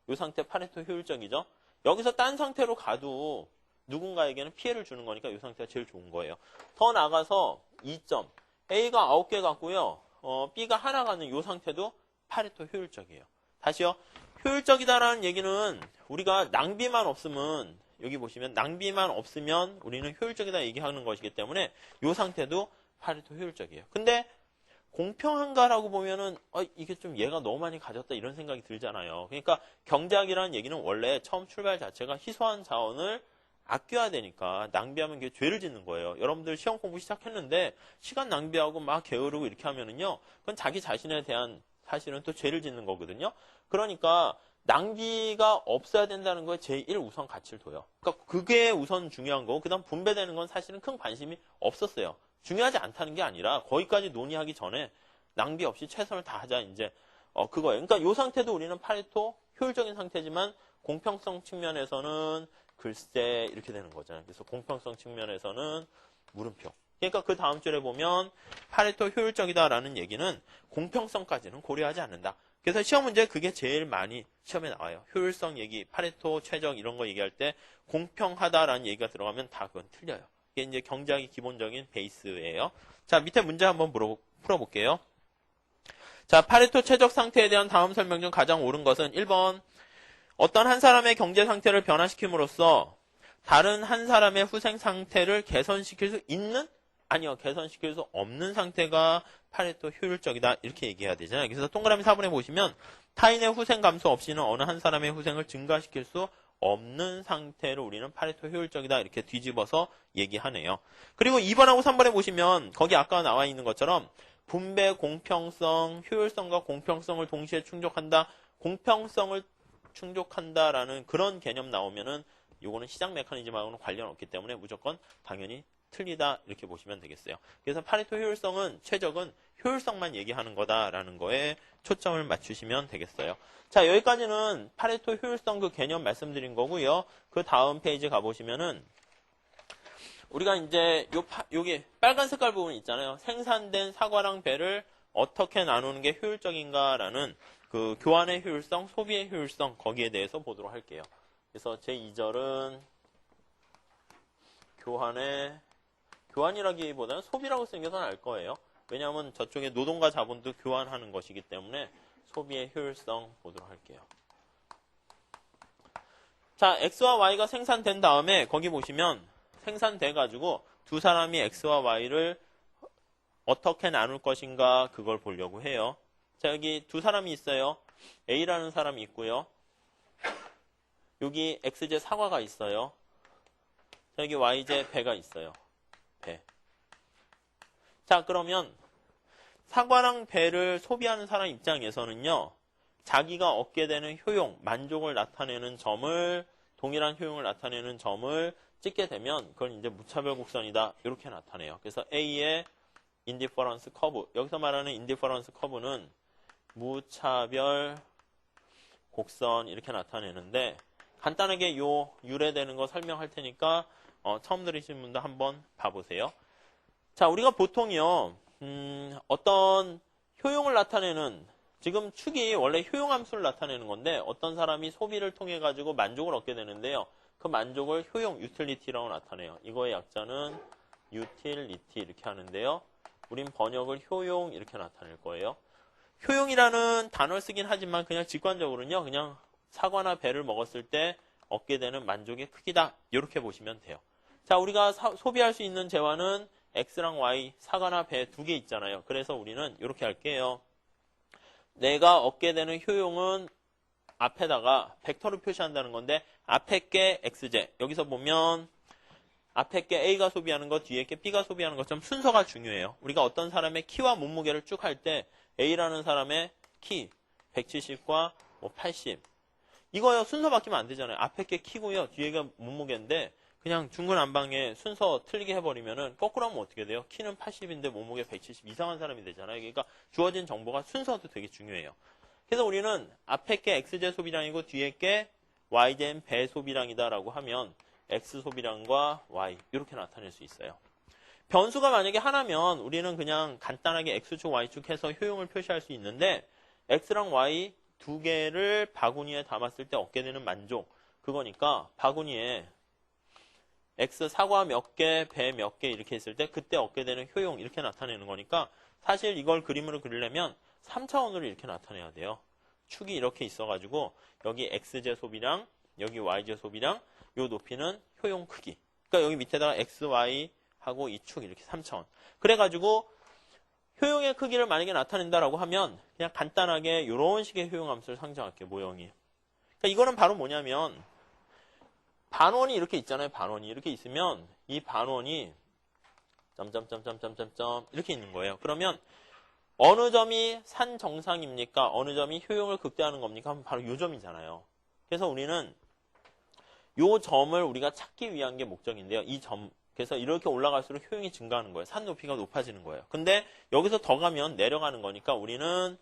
요 상태 파레토 효율적이죠? 여기서 딴 상태로 가도 누군가에게는 피해를 주는 거니까 요 상태가 제일 좋은 거예요. 더 나가서 2점. A가 9개 갖고요. B가 하나 갖는 요 상태도 파레토 효율적이에요. 다시요. 효율적이다라는 얘기는 우리가 낭비만 없으면 여기 보시면 낭비만 없으면 우리는 효율적이다 얘기하는 것이기 때문에 요 상태도 파레토 효율적이에요. 근데 공평한가라고 보면은 이게 좀 얘가 너무 많이 가졌다 이런 생각이 들잖아요. 그러니까 경제학이라는 얘기는 원래 처음 출발 자체가 희소한 자원을 아껴야 되니까 낭비하면 그게 죄를 짓는 거예요. 여러분들 시험 공부 시작했는데 시간 낭비하고 막 게으르고 이렇게 하면은요, 그건 자기 자신에 대한 사실은 또 죄를 짓는 거거든요. 그러니까 낭비가 없어야 된다는 거에 제1 우선 가치를 둬요. 그러니까 그게 우선 중요한 거고, 그 다음 분배되는 건 사실은 큰 관심이 없었어요. 중요하지 않다는 게 아니라 거기까지 논의하기 전에 낭비 없이 최선을 다하자 이제 그거예요. 그러니까 이 상태도 우리는 파레토 효율적인 상태지만 공평성 측면에서는 글쎄 이렇게 되는 거잖아요. 그래서 공평성 측면에서는 물음표. 그러니까 그 다음 줄에 보면 파레토 효율적이다라는 얘기는 공평성까지는 고려하지 않는다. 그래서 시험 문제 그게 제일 많이 시험에 나와요. 효율성 얘기, 파레토, 최적 이런 거 얘기할 때 공평하다라는 얘기가 들어가면 다 그건 틀려요. 이게 이제 경제학의 기본적인 베이스예요. 자, 밑에 문제 한번 풀어볼게요. 자, 파레토 최적 상태에 대한 다음 설명 중 가장 옳은 것은 1번. 어떤 한 사람의 경제 상태를 변화시킴으로써 다른 한 사람의 후생 상태를 개선시킬 수 있는? 아니요. 개선시킬 수 없는 상태가 파레토 효율적이다. 이렇게 얘기해야 되잖아요. 그래서 동그라미 4번에 보시면 타인의 후생 감소 없이는 어느 한 사람의 후생을 증가시킬 수 없는 상태로 우리는 파레토 효율적이다. 이렇게 뒤집어서 얘기하네요. 그리고 2번하고 3번에 보시면 거기 아까 나와 있는 것처럼 분배 공평성, 효율성과 공평성을 동시에 충족한다. 공평성을 충족한다라는 그런 개념 나오면은 요거는 시장 메커니즘하고는 관련 없기 때문에 무조건 당연히 틀리다 이렇게 보시면 되겠어요. 그래서 파레토 효율성은 최적은 효율성만 얘기하는 거다라는 거에 초점을 맞추시면 되겠어요. 자, 여기까지는 파레토 효율성 그 개념 말씀드린 거고요. 그 다음 페이지 가보시면은 우리가 이제 여기 빨간 색깔 부분 있잖아요. 생산된 사과랑 배를 어떻게 나누는 게 효율적인가라는 그 교환의 효율성, 소비의 효율성 거기에 대해서 보도록 할게요. 그래서 제2절은 교환이라기보다는 소비라고 쓰는 게 더 나을 거예요. 왜냐하면 저쪽에 노동과 자본도 교환하는 것이기 때문에 소비의 효율성 보도록 할게요. 자, X와 Y가 생산된 다음에 거기 보시면 생산돼 가지고 두 사람이 X와 Y를 어떻게 나눌 것인가 그걸 보려고 해요. 자, 여기 두 사람이 있어요. A라는 사람이 있고요. 여기 XJ 사과가 있어요. 자, 여기 YJ 배가 있어요. 배. 자, 그러면 사과랑 배를 소비하는 사람 입장에서는요. 자기가 얻게 되는 효용, 만족을 나타내는 점을, 동일한 효용을 나타내는 점을 찍게 되면 그걸 이제 무차별 곡선이다. 이렇게 나타내요. 그래서 A의 인디퍼런스 커브. 여기서 말하는 인디퍼런스 커브는 무차별 곡선 이렇게 나타내는데 간단하게 요 유래되는 거 설명할 테니까 처음 들으신 분도 한번 봐보세요. 자, 우리가 보통이요. 어떤 효용을 나타내는 지금 축이 원래 효용함수를 나타내는 건데 어떤 사람이 소비를 통해 가지고 만족을 얻게 되는데요. 그 만족을 효용, 유틸리티라고 나타내요. 이거의 약자는 유틸리티 이렇게 하는데요. 우린 번역을 효용 이렇게 나타낼 거예요. 효용이라는 단어를 쓰긴 하지만 그냥 직관적으로는요. 그냥 사과나 배를 먹었을 때 얻게 되는 만족의 크기다. 이렇게 보시면 돼요. 자, 우리가 소비할 수 있는 재화는 X랑 Y, 사과나 배 두 개 있잖아요. 그래서 우리는 이렇게 할게요. 내가 얻게 되는 효용은 앞에다가 벡터로 표시한다는 건데 앞에 게 X제. 여기서 보면 앞에 게 A가 소비하는 것, 뒤에 게 B가 소비하는 것처럼 순서가 중요해요. 우리가 어떤 사람의 키와 몸무게를 쭉 할 때 A라는 사람의 키 170과 80 이거요. 순서 바뀌면 안 되잖아요. 앞에 게 키고요. 뒤에가 몸무게인데 그냥 중구난방에 순서 틀리게 해버리면은 거꾸로 하면 어떻게 돼요? 키는 80인데 몸무게 170 이상한 사람이 되잖아요. 그러니까 주어진 정보가 순서도 되게 중요해요. 그래서 우리는 앞에 게 X제 소비량이고 뒤에 게 Y제 배 소비량이다라고 하면 X 소비량과 Y 이렇게 나타낼 수 있어요. 변수가 만약에 하나면 우리는 그냥 간단하게 X축, Y축 해서 효용을 표시할 수 있는데 X랑 Y 두 개를 바구니에 담았을 때 얻게 되는 만족, 그거니까 바구니에 X 사과 몇 개, 배 몇 개 이렇게 했을 때 그때 얻게 되는 효용 이렇게 나타내는 거니까 사실 이걸 그림으로 그리려면 3차원으로 이렇게 나타내야 돼요. 축이 이렇게 있어가지고 여기 X제곱이랑 여기 Y제곱이랑 요 높이는 효용 크기. 그러니까 여기 밑에다가 X, Y 하고 이 축 이렇게 3차원. 그래가지고 효용의 크기를 만약에 나타낸다라고 하면 그냥 간단하게 이런 식의 효용함수를 상정할게요. 모형이. 그러니까 이거는 바로 뭐냐면 반원이 이렇게 있잖아요. 반원이 이렇게 있으면 이 반원이 점점점점점점점 이렇게 있는 거예요. 그러면 어느 점이 산 정상입니까? 어느 점이 효용을 극대화하는 겁니까? 하면 바로 이 점이잖아요. 그래서 우리는 이 점을 우리가 찾기 위한 게 목적인데요. 이 점, 그래서 이렇게 올라갈수록 효용이 증가하는 거예요. 산 높이가 높아지는 거예요. 근데 여기서 더 가면 내려가는 거니까 우리는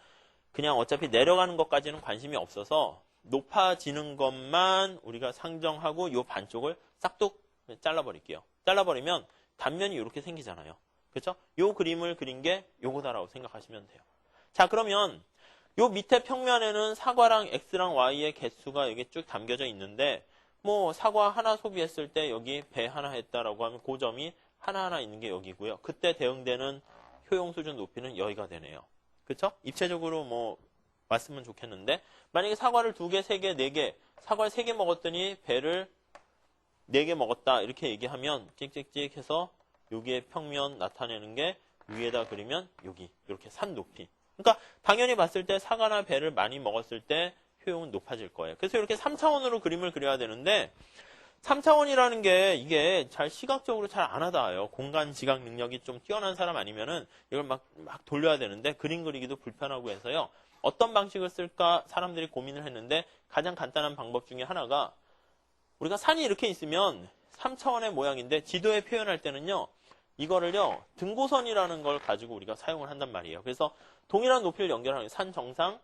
그냥 어차피 내려가는 것까지는 관심이 없어서 높아지는 것만 우리가 상정하고 이 반쪽을 싹둑 잘라버릴게요. 잘라버리면 단면이 이렇게 생기잖아요. 그렇죠? 이 그림을 그린 게 요거다라고 생각하시면 돼요. 자, 그러면 요 밑에 평면에는 사과랑 X랑 Y의 개수가 여기 쭉 담겨져 있는데 뭐 사과 하나 소비했을 때 여기 배 하나 했다라고 하면 그 점이 하나하나 있는 게 여기고요. 그때 대응되는 효용 수준 높이는 여기가 되네요. 그렇죠? 입체적으로 뭐 왔으면 좋겠는데 만약에 사과를 2개, 3개, 4개 사과를 3개 먹었더니 배를 4개 먹었다 이렇게 얘기하면 찍찍찍 해서 여기에 평면 나타내는 게 위에다 그리면 여기 이렇게 산 높이. 그러니까 당연히 봤을 때 사과나 배를 많이 먹었을 때 효용은 높아질 거예요. 그래서 이렇게 3차원으로 그림을 그려야 되는데 3차원이라는 게 이게 잘 시각적으로 잘 안 와닿아요. 공간 지각 능력이 좀 뛰어난 사람 아니면은 이걸 막 돌려야 되는데 그림 그리기도 불편하고 해서요. 어떤 방식을 쓸까 사람들이 고민을 했는데 가장 간단한 방법 중에 하나가 우리가 산이 이렇게 있으면 3차원의 모양인데 지도에 표현할 때는요. 이거를요. 등고선이라는 걸 가지고 우리가 사용을 한단 말이에요. 그래서 동일한 높이를 연결하는 산 정상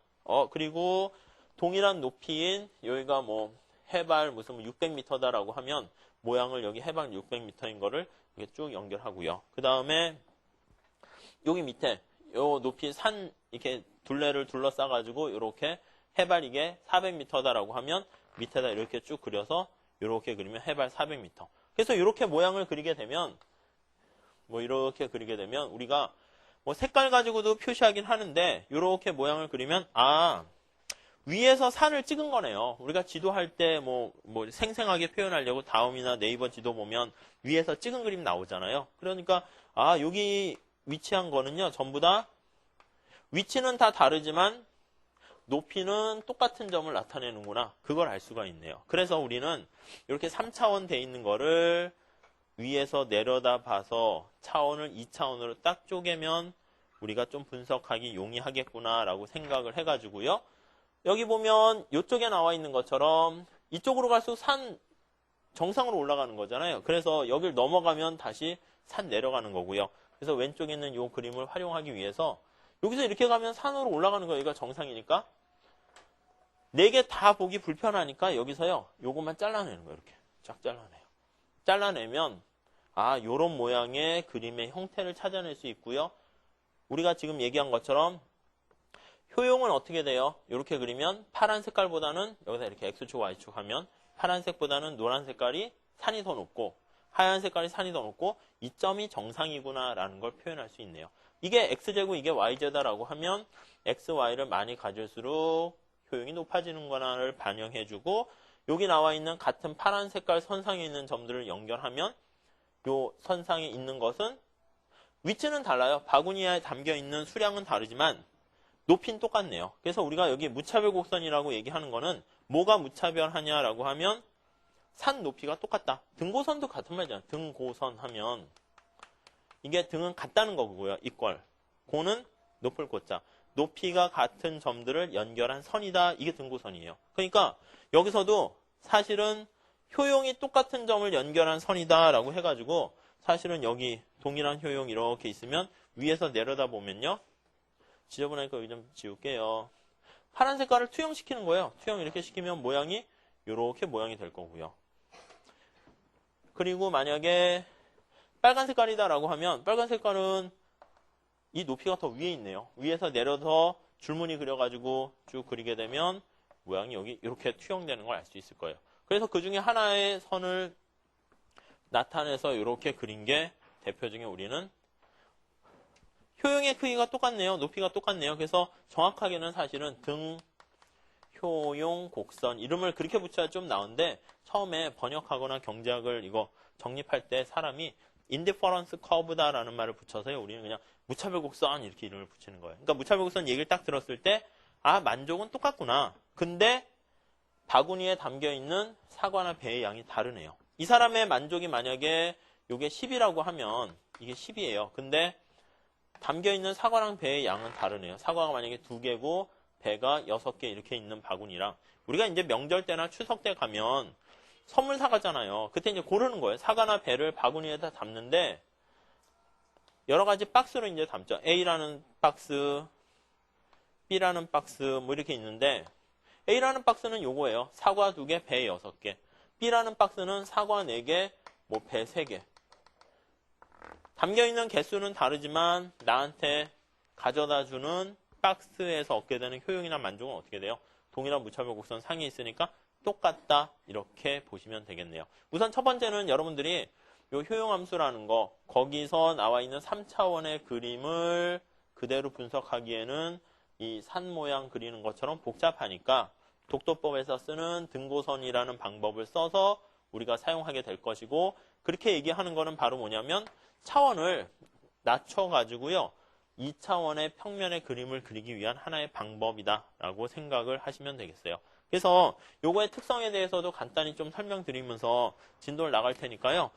그리고 동일한 높이인 여기가 뭐 해발 무슨 600m다라고 하면 모양을 여기 해발 600m인 거를 이렇게 쭉 연결하고요. 그 다음에 여기 밑에 요 높이 산 이렇게 둘레를 둘러싸가지고 이렇게 해발 이게 400m다라고 하면 밑에다 이렇게 쭉 그려서 이렇게 그리면 해발 400m. 그래서 이렇게 모양을 그리게 되면 이렇게 그리게 되면 우리가 뭐 색깔 가지고도 표시하긴 하는데 이렇게 모양을 그리면 위에서 산을 찍은 거네요. 우리가 지도할 때 뭐 생생하게 표현하려고 다음이나 네이버 지도 보면 위에서 찍은 그림 나오잖아요. 그러니까 여기 위치한 거는요. 전부 다 위치는 다 다르지만 높이는 똑같은 점을 나타내는구나. 그걸 알 수가 있네요. 그래서 우리는 이렇게 3차원 돼 있는 거를 위에서 내려다 봐서 차원을 2차원으로 딱 쪼개면 우리가 좀 분석하기 용이하겠구나라고 생각을 해가지고요. 여기 보면 이쪽에 나와 있는 것처럼 이쪽으로 갈수록 산 정상으로 올라가는 거잖아요. 그래서 여길 넘어가면 다시 산 내려가는 거고요. 그래서 왼쪽에 있는 이 그림을 활용하기 위해서 여기서 이렇게 가면 산으로 올라가는 거예요. 여기가 정상이니까. 4개 다 보기 불편하니까 여기서요. 요것만 잘라내는 거예요. 이렇게 쫙 잘라내요. 잘라내면 요런 모양의 그림의 형태를 찾아낼 수 있고요. 우리가 지금 얘기한 것처럼 효용은 어떻게 돼요? 이렇게 그리면 파란 색깔보다는 여기다 이렇게 X축, Y축 하면 파란색보다는 노란 색깔이 산이 더 높고 하얀 색깔이 산이 더 높고 이 점이 정상이구나라는 걸 표현할 수 있네요. 이게 X제곱, 이게 Y제다라고 하면 X, Y를 많이 가질수록 효용이 높아지는 거나를 반영해주고 여기 나와 있는 같은 파란 색깔 선상에 있는 점들을 연결하면 요 선상에 있는 것은 위치는 달라요. 바구니에 담겨있는 수량은 다르지만 높이는 똑같네요. 그래서 우리가 여기 무차별 곡선이라고 얘기하는 거는 뭐가 무차별하냐라고 하면 산 높이가 똑같다. 등고선도 같은 말이잖아요. 등고선 하면 이게 등은 같다는 거고요. 이꼴. 고는 높을 고자. 높이가 같은 점들을 연결한 선이다. 이게 등고선이에요. 그러니까 여기서도 사실은 효용이 똑같은 점을 연결한 선이다 라고 해가지고 사실은 여기 동일한 효용 이렇게 있으면 위에서 내려다 보면요. 지저분하니까 여기 좀 지울게요. 파란 색깔을 투영시키는 거예요. 투영 이렇게 시키면 모양이 이렇게 모양이 될 거고요. 그리고 만약에 빨간 색깔이다 라고 하면 빨간 색깔은 이 높이가 더 위에 있네요. 위에서 내려서 줄무늬 그려가지고 쭉 그리게 되면 모양이 여기 이렇게 투영되는 걸 알 수 있을 거예요. 그래서 그 중에 하나의 선을 나타내서 이렇게 그린 게 대표적인 우리는 효용의 크기가 똑같네요. 높이가 똑같네요. 그래서 정확하게는 사실은 등 효용 곡선 이름을 그렇게 붙여야 좀 나은데 처음에 번역하거나 경제학을 이거 정립할 때 사람이 인디퍼런스 커브다라는 말을 붙여서요. 우리는 그냥 무차별 곡선 이렇게 이름을 붙이는 거예요. 그러니까 무차별 곡선 얘기를 딱 들었을 때 아, 만족은 똑같구나. 근데 바구니에 담겨 있는 사과나 배의 양이 다르네요. 이 사람의 만족이 만약에 이게 10이라고 하면 이게 10이에요. 근데 담겨 있는 사과랑 배의 양은 다르네요. 사과가 만약에 2개고 배가 6개 이렇게 있는 바구니랑 우리가 이제 명절 때나 추석 때 가면 선물 사가잖아요. 그때 이제 고르는 거예요. 사과나 배를 바구니에다 담는데 여러 가지 박스로 이제 담죠. A라는 박스, B라는 박스 뭐 이렇게 있는데 A라는 박스는 요거예요. 사과 2개, 배 6개. B라는 박스는 사과 4개, 뭐 배 3개. 담겨있는 개수는 다르지만 나한테 가져다 주는 박스에서 얻게 되는 효용이나 만족은 어떻게 돼요? 동일한 무차별 곡선 상에 있으니까 똑같다 이렇게 보시면 되겠네요. 우선 첫 번째는 여러분들이 요 효용함수라는 거 거기서 나와 있는 3차원의 그림을 그대로 분석하기에는 이 산 모양 그리는 것처럼 복잡하니까 독도법에서 쓰는 등고선이라는 방법을 써서 우리가 사용하게 될 것이고 그렇게 얘기하는 거는 바로 뭐냐면 차원을 낮춰가지고요. 2차원의 평면의 그림을 그리기 위한 하나의 방법이다라고 생각을 하시면 되겠어요. 그래서 요거의 특성에 대해서도 간단히 좀 설명드리면서 진도를 나갈 테니까요.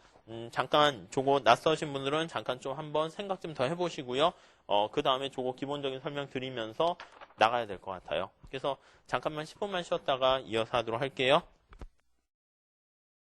잠깐 저거 낯서신 분들은 잠깐 좀 한번 생각 좀 더 해보시고요. 그 다음에 저거 기본적인 설명 드리면서 나가야 될 것 같아요. 그래서 잠깐만 10분만 쉬었다가 이어서 하도록 할게요.